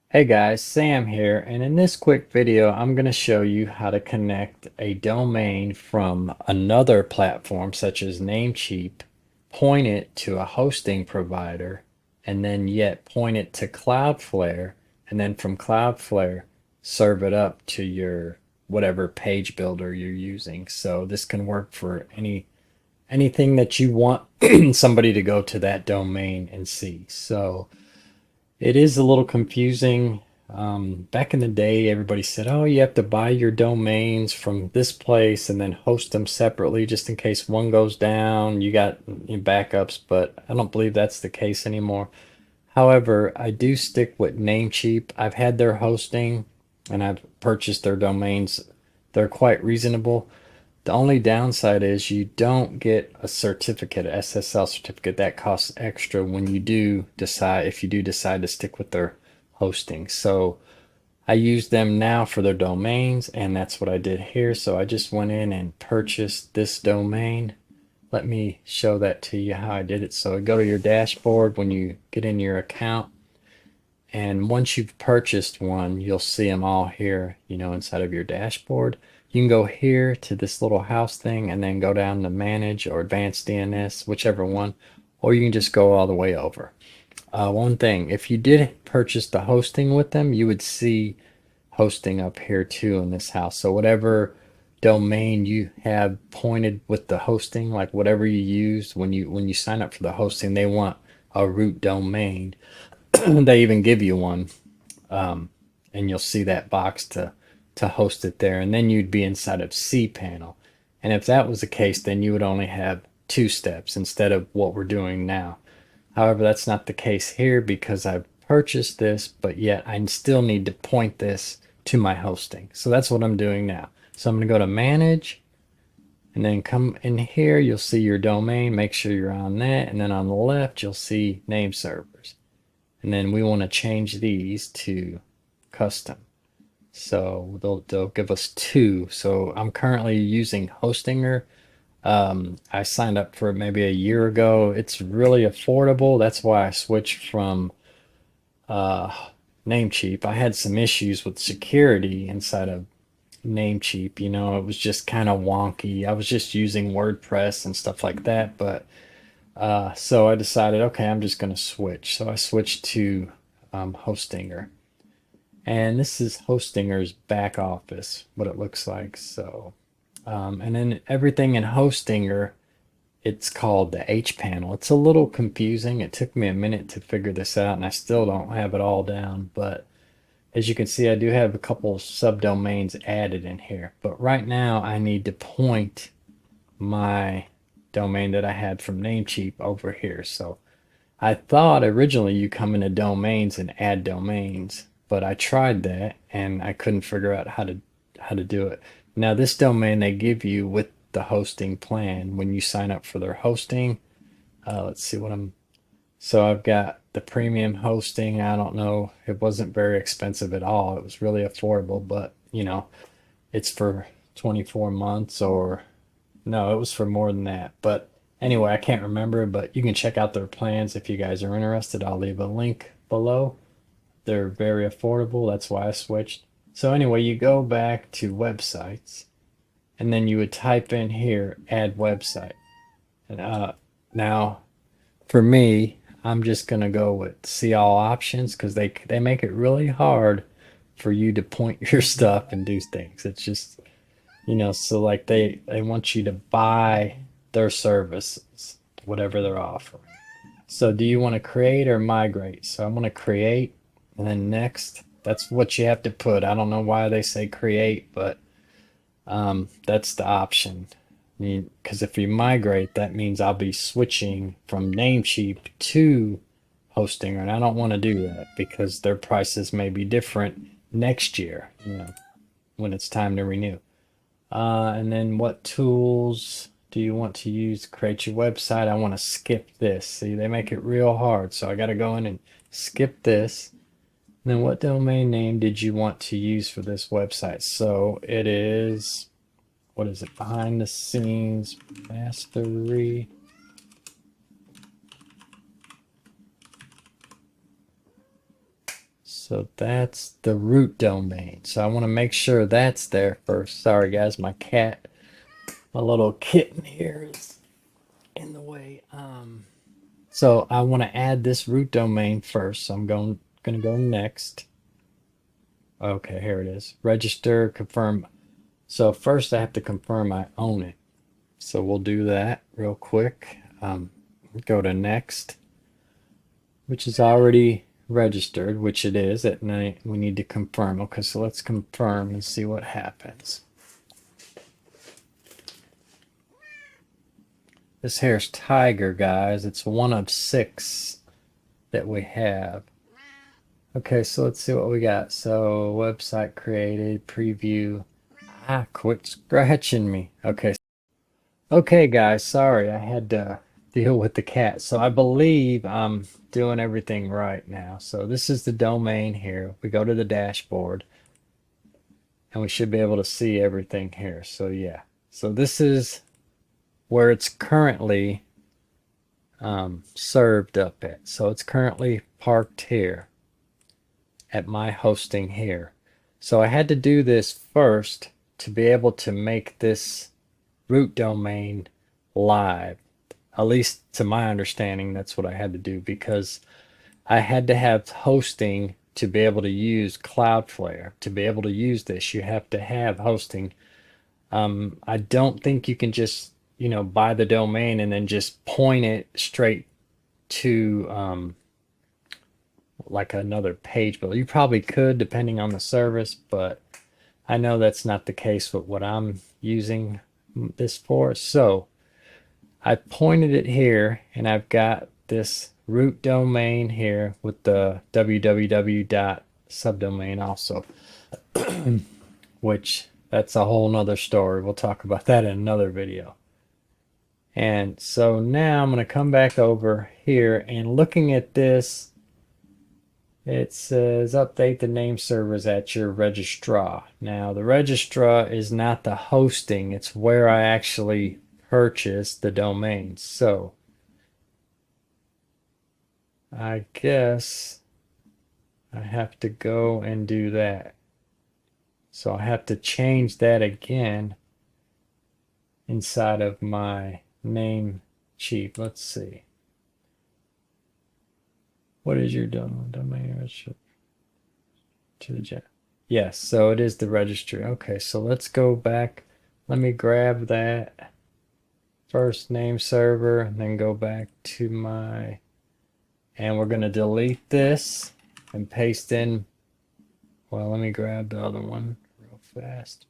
Hey guys, Sam here, and in this quick video, I'm going to show you how to connect a domain from another platform such as Namecheap, point it to a hosting provider, and then yet point it to Cloudflare, and then from Cloudflare, serve it up to your whatever page builder you're using. So this can work for anything that you want somebody to go to that domain and see. So it is a little confusing. Back in the day, everybody said, oh, you have to buy your domains from this place and then host them separately just in case one goes down. You got your backups, but I don't believe that's the case anymore. However, I do stick with Namecheap. I've had their hosting and I've purchased their domains. They're quite reasonable. The only downside is you don't get a certificate, a SSL certificate that costs extra when you do decide, if you do decide to stick with their hosting. So I use them now for their domains, and that's what I did here. So I just went in and purchased this domain. Let me show that to you how I did it. So go to your dashboard when you get in your account, and once you've purchased one, you'll see them all here, inside of your dashboard. You can go here to this little house thing and then go down to manage or advanced DNS, whichever one, or you can just go all the way over. One thing, if you did purchase the hosting with them, you would see hosting up here too in this house. So whatever domain you have pointed with the hosting, like whatever you use when you sign up for the hosting, they want a root domain. They even give you one, and you'll see that box to host it there, and then you'd be inside of cPanel. And if that was the case, then you would only have two steps instead of what we're doing now. However, that's not the case here because I've purchased this, but yet I still need to point this to my hosting. So that's what I'm doing now. So I'm going to go to manage, and then come in here, you'll see your domain, make sure you're on that, and then on the left you'll see name servers. And then we want to change these to custom. So they'll give us two. So I'm currently using Hoststinger. I signed up for it maybe a year ago. It's really affordable. That's why I switched from uh, Namecheap. I had some issues with security inside of Namecheap. It was just kind of wonky. I was just using WordPress and stuff like that. But so I decided, okay, I'm just going to switch. So I switched to Hoststinger. And this is Hostinger's back office, what it looks like. So, and then everything in Hostinger, it's called the H panel. It's a little confusing. It took me a minute to figure this out, and I still don't have it all down. But as you can see, I do have a couple subdomains added in here. But right now, I need to point my domain that I had from Namecheap over here. So I thought originally you come into domains and add domains, but I tried that and I couldn't figure out how to do it. Now this domain they give you with the hosting plan when you sign up for their hosting. Let's see what so I've got the premium hosting. I don't know, it wasn't very expensive at all. It was really affordable, but it's for 24 months, or no, it was for more than that. But anyway, I can't remember, but you can check out their plans if you guys are interested. I'll leave a link below. They're very affordable. That's why I switched. So anyway, you go back to websites, and then you would type in here, add website. And now, for me, I'm just going to go with see all options because they make it really hard for you to point your stuff and do things. It's just, so like they want you to buy their services, whatever they're offering. So do you want to create or migrate? So I'm going to create, and then next. That's what you have to put. I don't know why they say create, but that's the option. Because if you migrate, that means I'll be switching from Namecheap to Hoststinger, and I don't want to do that because their prices may be different next year, when it's time to renew. And then what tools do you want to use to create your website? I want to skip this. See, they make it real hard. So I got to go in and skip this. And then what domain name did you want to use for this website? So it is, what is it? Behind the scenes mastery. So that's the root domain. So I want to make sure that's there first. Sorry guys, my little kitten here is in the way. So I want to add this root domain first. So I'm going to go next. Okay, here it is. Register, confirm. So first I have to confirm I own it. So we'll do that real quick. Go to next, which is already registered, which it is. At night we need to confirm. Okay, so let's confirm and see what happens. This here's Tiger, guys. It's one of 6 that we have. Okay, so let's see what we got. So website created, preview. Quit scratching me. Okay guys, sorry, I had to deal with the cat. So I believe I'm doing everything right now. So this is the domain here. We go to the dashboard and we should be able to see everything here. So yeah, so this is where it's currently served up at. So it's currently parked here at my hosting here. So I had to do this first to be able to make this root domain live. At least to my understanding, that's what I had to do, because I had to have hosting to be able to use Cloudflare. To be able to use this, you have to have hosting. I don't think you can just, buy the domain and then just point it straight to like another page builder. You probably could, depending on the service, but I know that's not the case with what I'm using this for. So I pointed it here, and I've got this root domain here with the www.subdomain also, which that's a whole nother story. We'll talk about that in another video. And so now I'm going to come back over here, and looking at this, it says update the name servers at your registrar. Now the registrar is not the hosting, it's where I actually purchase the domain. So I guess I have to go and do that. So I have to change that again inside of my Namecheap. Let's see. What is your domain registry to the jet? Yes, so it is the registry. Okay, so let's go back. Let me grab that first name server and then go back to my, and we're going to delete this and paste in, well, let me grab the other one real fast.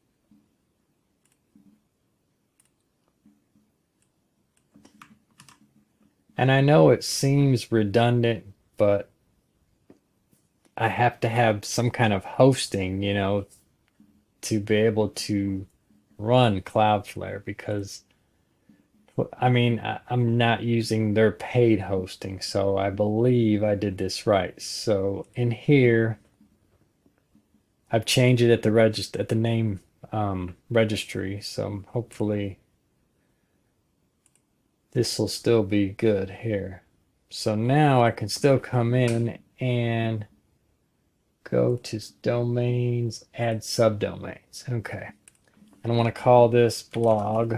And I know it seems redundant, but I have to have some kind of hosting, to be able to run Cloudflare, because I'm not using their paid hosting, so I believe I did this right. So in here, I've changed it at the name registry, so hopefully this will still be good here. So now I can still come in and go to domains, add subdomains. Okay, and I want to call this blog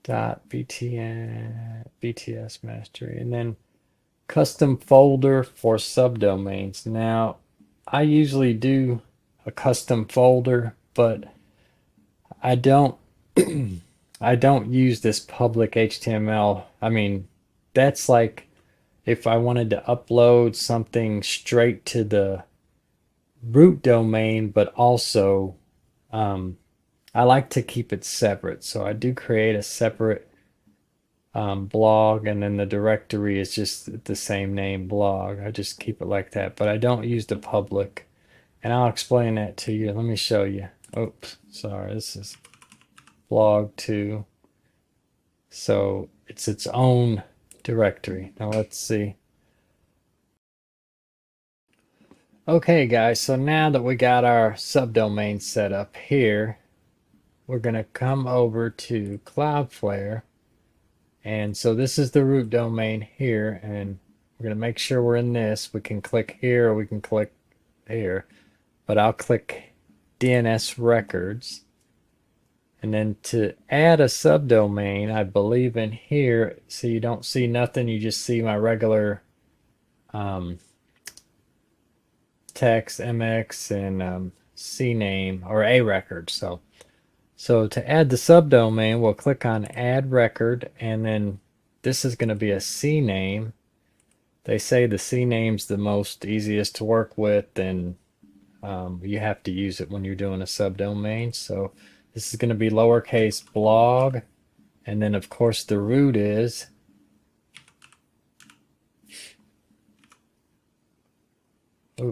.bts mastery, and then custom folder for subdomains. Now I usually do a custom folder, but I don't I don't use this public HTML. That's like if I wanted to upload something straight to the root domain, but also I like to keep it separate. So I do create a separate blog, and then the directory is just the same name, blog. I just keep it like that, but I don't use the public, and I'll explain that to you. Let me show you. Oops, sorry, this is blog 2. So it's its own directory. Now let's see. Okay guys, so now that we got our subdomain set up here, we're going to come over to Cloudflare. And so this is the root domain here, and We're going to make sure we're in this. We can click here or we can click here, but I'll click DNS records. And then to add a subdomain, I believe in here, so you don't see nothing, you just see my regular text, MX, and CNAME or a record. So to add the subdomain, we'll click on add record, and then this is going to be a CNAME. They say the CNAME's the most easiest to work with, and you have to use it when you're doing a subdomain. So this is going to be lowercase blog, and then of course the root is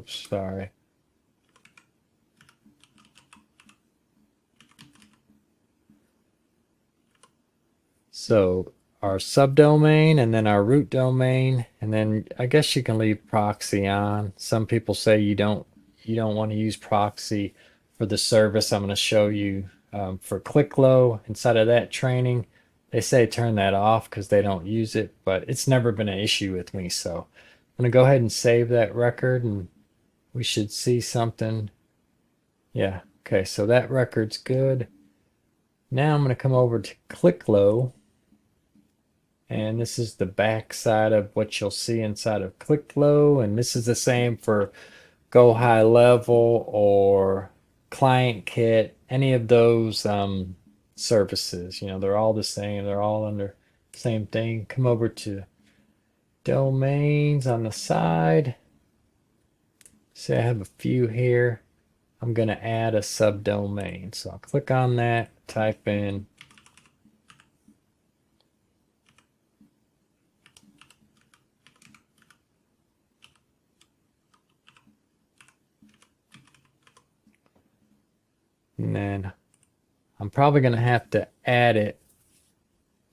sorry. So our subdomain and then our root domain, and then I guess you can leave proxy on. Some people say you don't want to use proxy for the service I'm going to show you for ClickLow. Inside of that training, they say turn that off because they don't use it, but it's never been an issue with me. So I'm going to go ahead and save that record, and we should see something. Yeah, okay, so that record's good. Now I'm going to come over to ClickLow, and this is the back side of what you'll see inside of ClickLow, and this is the same for Go High Level or Client Kit, any of those services. You know, they're all the same. They're all under the same thing. Come over to domains on the side. See, I have a few here. I'm going to add a subdomain. So I'll click on that, type in and then I'm probably going to have to add it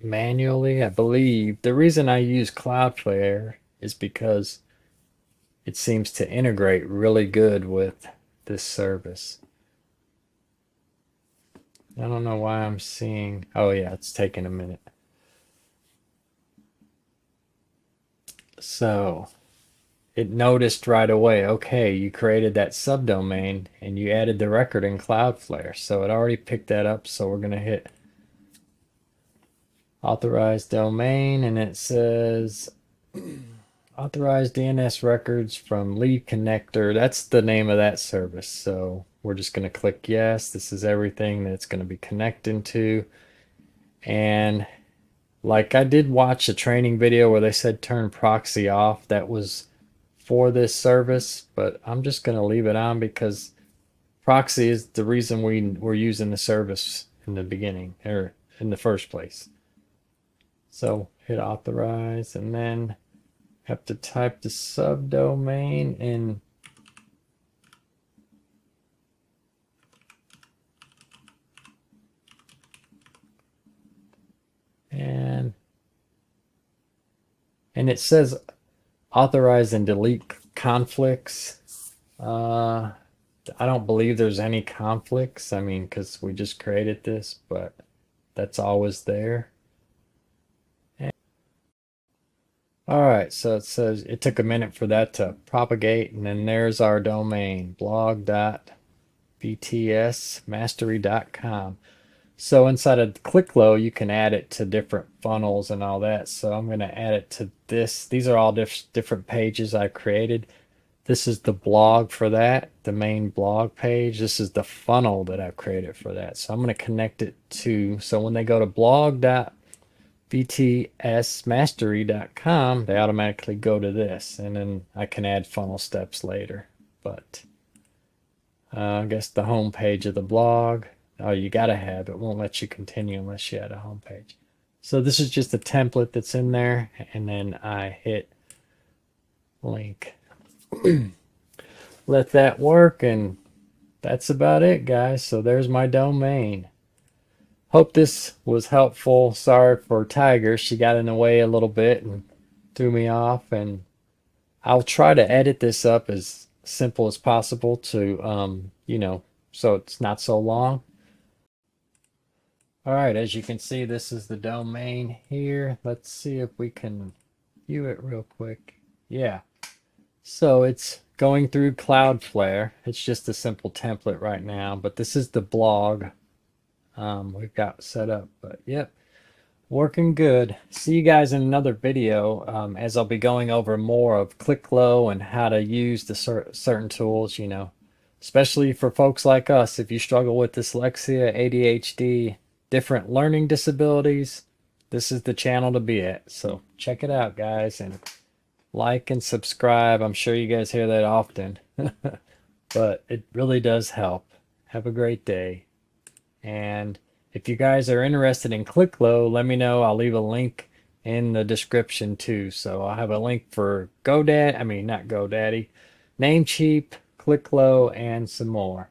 manually. I believe the reason I use Cloudflare is because it seems to integrate really good with this service. I don't know why I'm seeing, oh yeah, it's taking a minute. So it noticed right away, okay, you created that subdomain and you added the record in Cloudflare. So it already picked that up. So we're going to hit authorized domain, and it says authorized DNS records from lead connector. That's the name of that service. So we're just going to click yes. This is everything that it's going to be connecting to. And like I did watch a training video where they said turn proxy off. That was for this service, but I'm just going to leave it on because proxy is the reason we're using the service in the beginning or in the first place. So hit authorize, and then have to type the subdomain in. And it says authorize and delete conflicts. I don't believe there's any conflicts. I mean, because we just created this, but that's always there. All right, so it says it took a minute for that to propagate, and then there's our domain, blog.btsmastery.com. So inside of ClickLow, you can add it to different funnels and all that. So I'm going to add it to this. These are all different pages I created. This is the blog for that, the main blog page. This is the funnel that I've created for that. So I'm going to connect it to, so when they go to blog.btsmastery.com, they automatically go to this, and then I can add funnel steps later. But I guess the home page of the blog, oh, you got to have it. Won't let you continue unless you add a home page. So this is just a template that's in there, and then I hit link. Let that work, and that's about it, guys. So there's my domain. Hope this was helpful. Sorry for Tiger. She got in the way a little bit and threw me off, and I'll try to edit this up as simple as possible to so it's not so long. All right, as you can see, this is the domain here. Let's see if we can view it real quick. Yeah. So it's going through Cloudflare. It's just a simple template right now, but this is the blog we've got set up. But yep, working good. See you guys in another video as I'll be going over more of ClickLow and how to use the certain tools, especially for folks like us. If you struggle with dyslexia, ADHD, different learning disabilities, this is the channel to be at. So check it out, guys, and like and subscribe. I'm sure you guys hear that often, but it really does help. Have a great day. And if you guys are interested in ClickLow, let me know. I'll leave a link in the description too. So I'll have a link for GoDaddy, not GoDaddy, Namecheap, ClickLow, and some more.